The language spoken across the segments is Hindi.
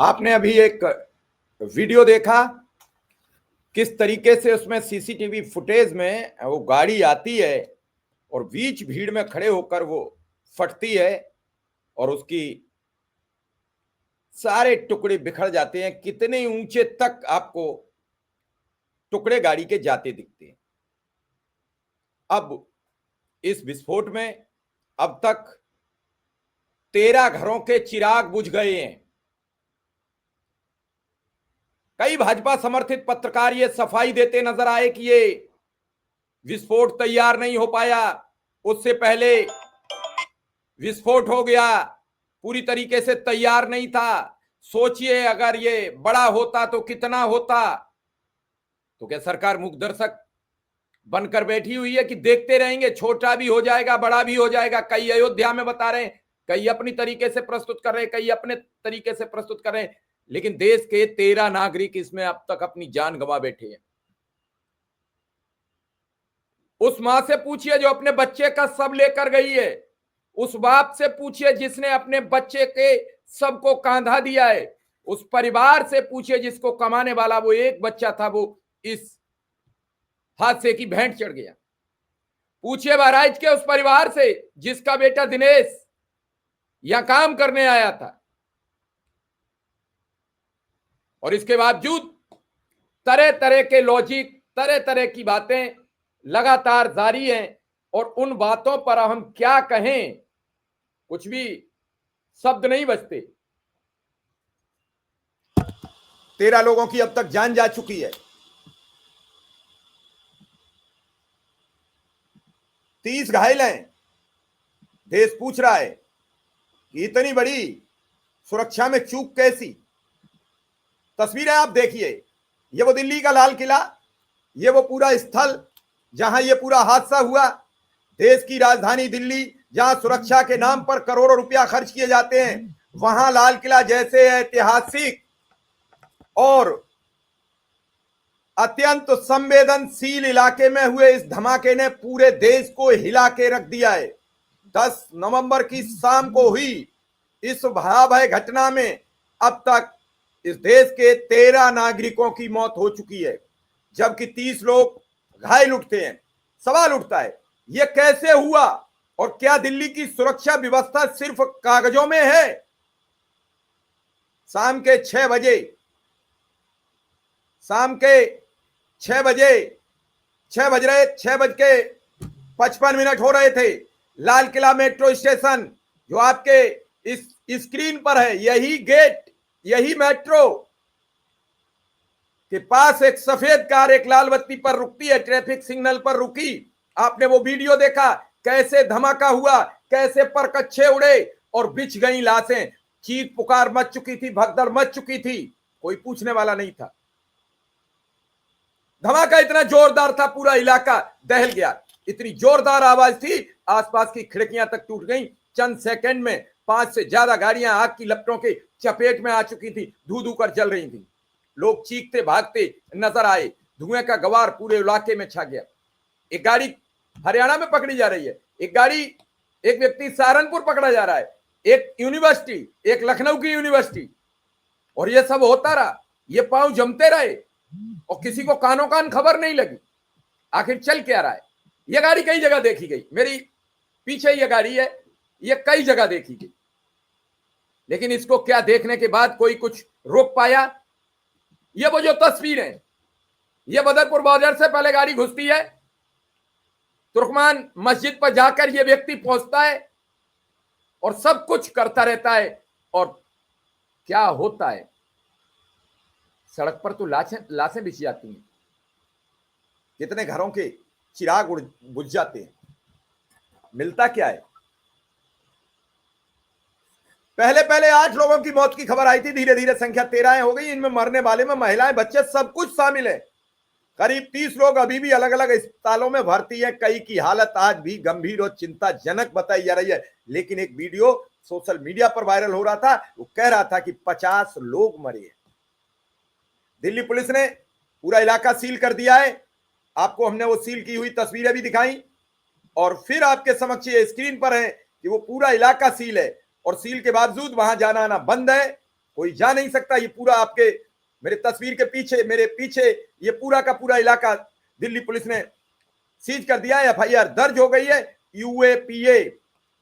आपने अभी एक वीडियो देखा किस तरीके से उसमें सीसीटीवी फुटेज में वो गाड़ी आती है और बीच भीड़ में खड़े होकर वो फटती है और उसकी सारे टुकड़े बिखर जाते हैं। कितने ऊंचे तक आपको टुकड़े गाड़ी के जाते दिखते हैं। अब इस विस्फोट में अब तक 13 घरों के चिराग बुझ गए हैं। कई भाजपा समर्थित पत्रकार ये सफाई देते नजर आए कि ये विस्फोट तैयार नहीं हो पाया, उससे पहले विस्फोट हो गया, पूरी तरीके से तैयार नहीं था। सोचिए अगर ये बड़ा होता तो कितना होता। तो क्या सरकार मूक दर्शक बनकर बैठी हुई है कि देखते रहेंगे? छोटा भी हो जाएगा, बड़ा भी हो जाएगा। कई अयोध्या में बता रहे हैं, कई अपनी तरीके से प्रस्तुत कर रहे हैं, कई अपने तरीके से प्रस्तुत कर रहे हैं, लेकिन देश के 13 नागरिक इसमें अब तक अपनी जान गंवा बैठे हैं। उस मां से पूछिए जो अपने बच्चे का शव लेकर गई है, उस बाप से पूछिए जिसने अपने बच्चे के शव को कांधा दिया है, उस परिवार से पूछिए जिसको कमाने वाला वो एक बच्चा था, वो इस हादसे की भेंट चढ़ गया। पूछिए बहराइच के उस परिवार से जिसका बेटा दिनेश यहां काम करने आया था, और इसके बावजूद तरह तरह के लॉजिक, तरह तरह की बातें लगातार जारी हैं। और उन बातों पर हम क्या कहें, कुछ भी शब्द नहीं बचते। 13 लोगों की अब तक जान जा चुकी है, 30 घायल हैं। देश पूछ रहा है कि इतनी बड़ी सुरक्षा में चूक कैसी। तस्वीरें आप देखिए, ये वो दिल्ली का लाल किला, ये वो पूरा स्थल जहां ये पूरा हादसा हुआ। देश की राजधानी दिल्ली, जहां सुरक्षा के नाम पर करोड़ों रुपया खर्च किए जाते हैं, वहां लाल किला जैसे ऐतिहासिक और अत्यंत संवेदनशील इलाके में हुए इस धमाके ने पूरे देश को हिला के रख दिया है। 10 नवंबर की शाम को हुई इस भयावह घटना में अब तक इस देश के 13 नागरिकों की मौत हो चुकी है, जबकि 30 लोग घायल उठते हैं। सवाल उठता है यह कैसे हुआ, और क्या दिल्ली की सुरक्षा व्यवस्था सिर्फ कागजों में है? शाम के 6 बजे 6 बज रहे, 6:55 हो रहे थे। लाल किला मेट्रो स्टेशन जो आपके इस स्क्रीन पर है, यही गेट, यही मेट्रो के पास एक सफेद कार एक लाल बत्ती पर रुकती है, ट्रैफिक सिग्नल पर रुकी। आपने वो वीडियो देखा, कैसे धमाका हुआ, कैसे परकच्छे उड़े और बिछ गई लाशें। चीख पुकार मच चुकी थी, भगदड़ मच चुकी थी, कोई पूछने वाला नहीं था। धमाका इतना जोरदार था, पूरा इलाका दहल गया। इतनी जोरदार आवाज थी, आसपास की खिड़कियां तक टूट गईं। चंद सेकंड में 5 से ज्यादा गाड़ियां आग की लपटों के चपेट में आ चुकी थी, धू धू कर जल रही थी। लोग चीखते भागते नजर आए, धुएं का गवार पूरे इलाके में छा गया। एक गाड़ी हरियाणा में पकड़ी जा रही है, एक व्यक्ति सहारनपुर पकड़ा जा रहा है, एक यूनिवर्सिटी, एक लखनऊ की यूनिवर्सिटी, और ये सब होता रहा। ये पांव जमते रहे और किसी को कानों कान खबर नहीं लगी आखिर चल क्या रहा है। यह गाड़ी कई जगह देखी गई, मेरी पीछे यह गाड़ी है, यह कई जगह देखी गई, लेकिन इसको क्या देखने के बाद कोई कुछ रोक पाया? ये वो जो तस्वीर है, ये बदरपुर बॉर्डर से पहले गाड़ी घुसती है, तुर्कमान मस्जिद पर जाकर यह व्यक्ति पहुंचता है और सब कुछ करता रहता है। और क्या होता है, सड़क पर तो लाशें बिछ जाती हैं, कितने घरों के चिराग बुझ जाते हैं। मिलता क्या है? पहले पहले 8 लोगों की मौत की खबर आई थी, धीरे धीरे संख्या 13 हो गई। इनमें मरने वाले में महिलाएं, बच्चे सब कुछ शामिल है। करीब 30 लोग अभी भी अलग अलग अस्पतालों में भर्ती हैं। कई की हालत आज भी गंभीर और चिंताजनक बताई जा रही है। लेकिन एक वीडियो सोशल मीडिया पर वायरल हो रहा था, वो कह रहा था कि 50 लोग मरे हैं। दिल्ली पुलिस ने पूरा इलाका सील कर दिया है। आपको हमने वो सील की हुई तस्वीरें भी दिखाई, और फिर आपके समक्ष ये स्क्रीन पर है कि वो पूरा इलाका सील है, और सील के बावजूद वहां जाना आना बंद है। कोई जा नहीं सकता। ये पूरा आपके मेरे तस्वीर के पीछे, मेरे पीछे ये पूरा का पूरा इलाका दिल्ली पुलिस ने सीज कर दिया है। एफआईआर दर्ज हो गई है। UAPA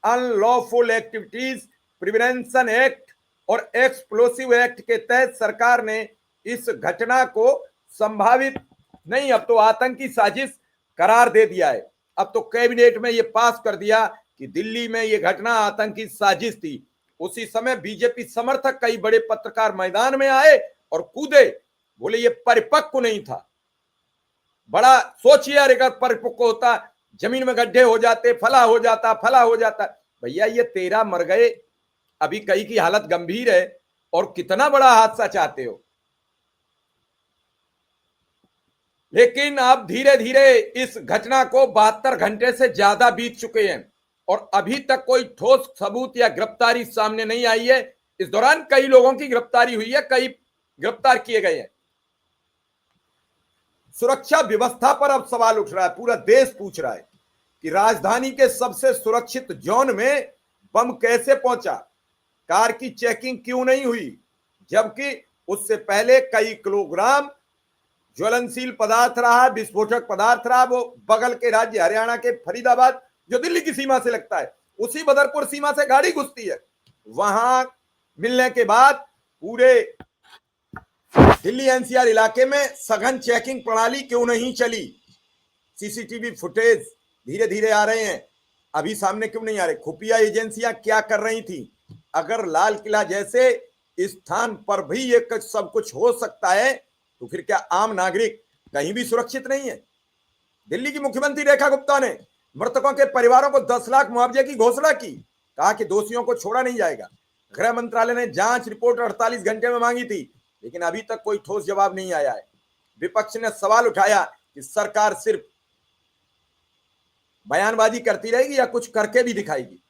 unlawful activities prevention act और एक्सप्लोसिव एक्ट के तहत सरकार ने इस घटना को संभावित नहीं, अब तो आतंकी साजिश करार दे दिया है। अब तो कैबिनेट में ये पास कर दिया कि दिल्ली में ये घटना आतंकी साजिश थी। उसी समय बीजेपी समर्थक कई बड़े पत्रकार मैदान में आए और कूदे, बोले ये परिपक्व नहीं था। बड़ा सोचिए, अगर परिपक्व होता जमीन में गड्ढे हो जाते, फला हो जाता। भैया ये 13 मर गए, अभी कई की हालत गंभीर है, और कितना बड़ा हादसा चाहते हो। लेकिन अब धीरे धीरे इस घटना को 72 घंटे से ज्यादा बीत चुके हैं और अभी तक कोई ठोस सबूत या गिरफ्तारी सामने नहीं आई है। इस दौरान कई लोगों की गिरफ्तारी हुई है, कई गिरफ्तार किए गए हैं। सुरक्षा व्यवस्था पर अब सवाल उठ रहा है। पूरा देश पूछ रहा है कि राजधानी के सबसे सुरक्षित जोन में बम कैसे पहुंचा, कार की चेकिंग क्यों नहीं हुई, जबकि उससे पहले कई किलोग्राम ज्वलनशील पदार्थ रहा, विस्फोटक पदार्थ रहा। वो बगल के राज्य हरियाणा के फरीदाबाद, जो दिल्ली की सीमा से लगता है, उसी बदरपुर सीमा से गाड़ी घुसती है। वहां मिलने के बाद पूरे दिल्ली एनसीआर इलाके में सघन चेकिंग प्रणाली क्यों नहीं चली। सीसीटीवी फुटेज धीरे धीरे आ रहे हैं, अभी सामने क्यों नहीं आ रहे। खुफिया एजेंसियां क्या कर रही थी। अगर लाल किला जैसे स्थान पर भी ये सब कुछ हो सकता है, तो फिर क्या आम नागरिक कहीं भी सुरक्षित नहीं है। दिल्ली की मुख्यमंत्री रेखा गुप्ता ने मृतकों के परिवारों को 10 लाख मुआवजे की घोषणा की, कहा कि दोषियों को छोड़ा नहीं जाएगा। गृह मंत्रालय ने जांच रिपोर्ट 48 घंटे में मांगी थी, लेकिन अभी तक कोई ठोस जवाब नहीं आया है। विपक्ष ने सवाल उठाया कि सरकार सिर्फ बयानबाजी करती रहेगी या कुछ करके भी दिखाएगी।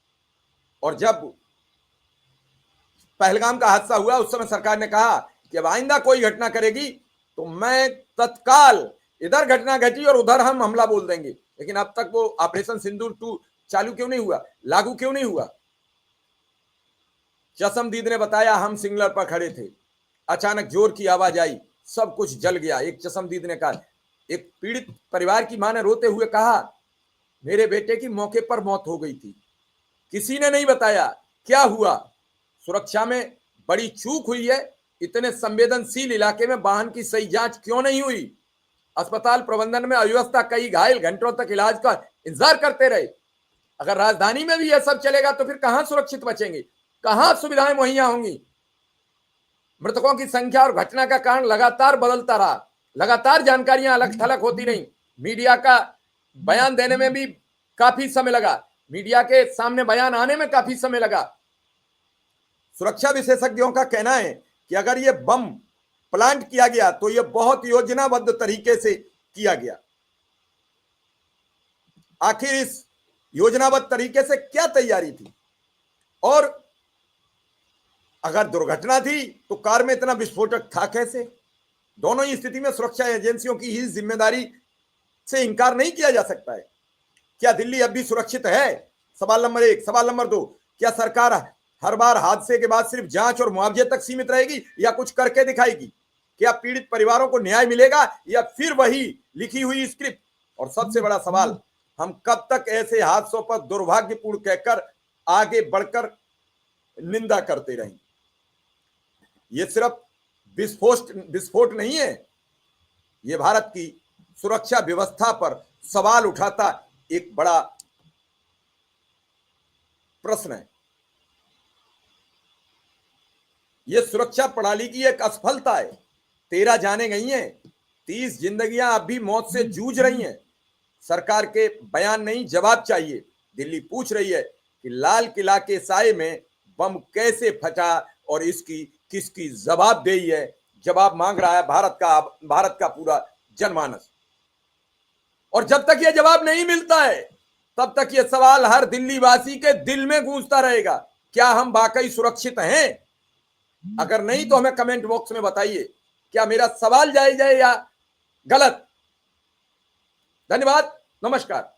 और जब पहलगाम का हादसा हुआ, उस समय सरकार ने कहा कि अब आइंदा कोई घटना करेगी तो मैं तत्काल इधर घटना घटी और उधर हम हमला बोल देंगे। लेकिन अब तक वो ऑपरेशन सिंदूर 2 चालू क्यों नहीं हुआ, लागू क्यों नहीं हुआ। चशमदीद ने बताया, हम सिग्नल पर खड़े थे, अचानक जोर की आवाज आई, सब कुछ जल गया। एक चशमदीद ने कहा। एक पीड़ित परिवार की मां ने रोते हुए कहा, मेरे बेटे की मौके पर मौत हो गई थी, किसी ने नहीं बताया क्या हुआ। सुरक्षा में बड़ी चूक हुई है। इतने संवेदनशील इलाके में वाहन की सही जांच क्यों नहीं हुई। अस्पताल प्रबंधन में अव्यवस्था, कई घायल घंटों तक इलाज का इंतजार करते रहे। अगर राजधानी में भी यह सब चलेगा तो फिर कहां सुरक्षित बचेंगे, कहां सुविधाएं मुहैया होंगी। मृतकों की संख्या और घटना का कारण लगातार बदलता रहा, लगातार जानकारियां अलग थलग होती रही। मीडिया का बयान देने में भी काफी समय लगा, मीडिया के सामने बयान आने में काफी समय लगा। सुरक्षा विशेषज्ञों का कहना है कि अगर यह बम प्लांट किया गया तो यह बहुत योजनाबद्ध तरीके से किया गया। आखिर इस योजनाबद्ध तरीके से क्या तैयारी थी, और अगर दुर्घटना थी तो कार में इतना विस्फोटक था कैसे। दोनों ही स्थिति में सुरक्षा एजेंसियों की ही जिम्मेदारी से इंकार नहीं किया जा सकता है। क्या दिल्ली अब भी सुरक्षित है, सवाल नंबर 1। सवाल नंबर 2, क्या सरकार हर बार हादसे के बाद सिर्फ जांच और मुआवजे तक सीमित रहेगी या कुछ करके दिखाएगी। क्या पीड़ित परिवारों को न्याय मिलेगा या फिर वही लिखी हुई स्क्रिप्ट। और सबसे बड़ा सवाल, हम कब तक ऐसे हादसों पर दुर्भाग्यपूर्ण कहकर आगे बढ़कर निंदा करते रहेंगे। ये सिर्फ विस्फोट नहीं है, ये भारत की सुरक्षा व्यवस्था पर सवाल उठाता एक बड़ा प्रश्न है। यह सुरक्षा प्रणाली की एक असफलता है। 13 जाने गई हैं, 30 जिंदगियां अब भी मौत से जूझ रही हैं। सरकार के बयान नहीं, जवाब चाहिए। दिल्ली पूछ रही है कि लाल किला के साए में बम कैसे फटा और इसकी किसकी जवाबदेही है। जवाब मांग रहा है भारत का पूरा जनमानस। और जब तक यह जवाब नहीं मिलता है तब तक यह सवाल हर दिल्ली वासी के दिल में गूंजता रहेगा, क्या हम वाकई सुरक्षित हैं। अगर नहीं तो हमें कमेंट बॉक्स में बताइए, क्या मेरा सवाल जायज है या गलत। धन्यवाद, नमस्कार।